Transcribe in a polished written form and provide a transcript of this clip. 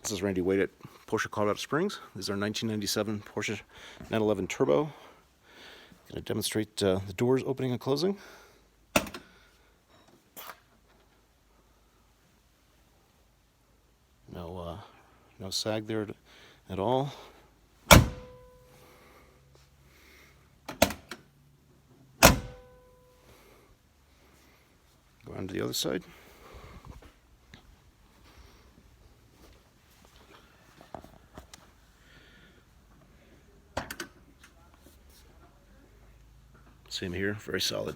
This is Randy Wade at Porsche Colorado Springs. This is our 1997 Porsche 911 Turbo. Going to demonstrate the doors opening and closing. No sag there at all. Go on to the other side. Same here, very solid.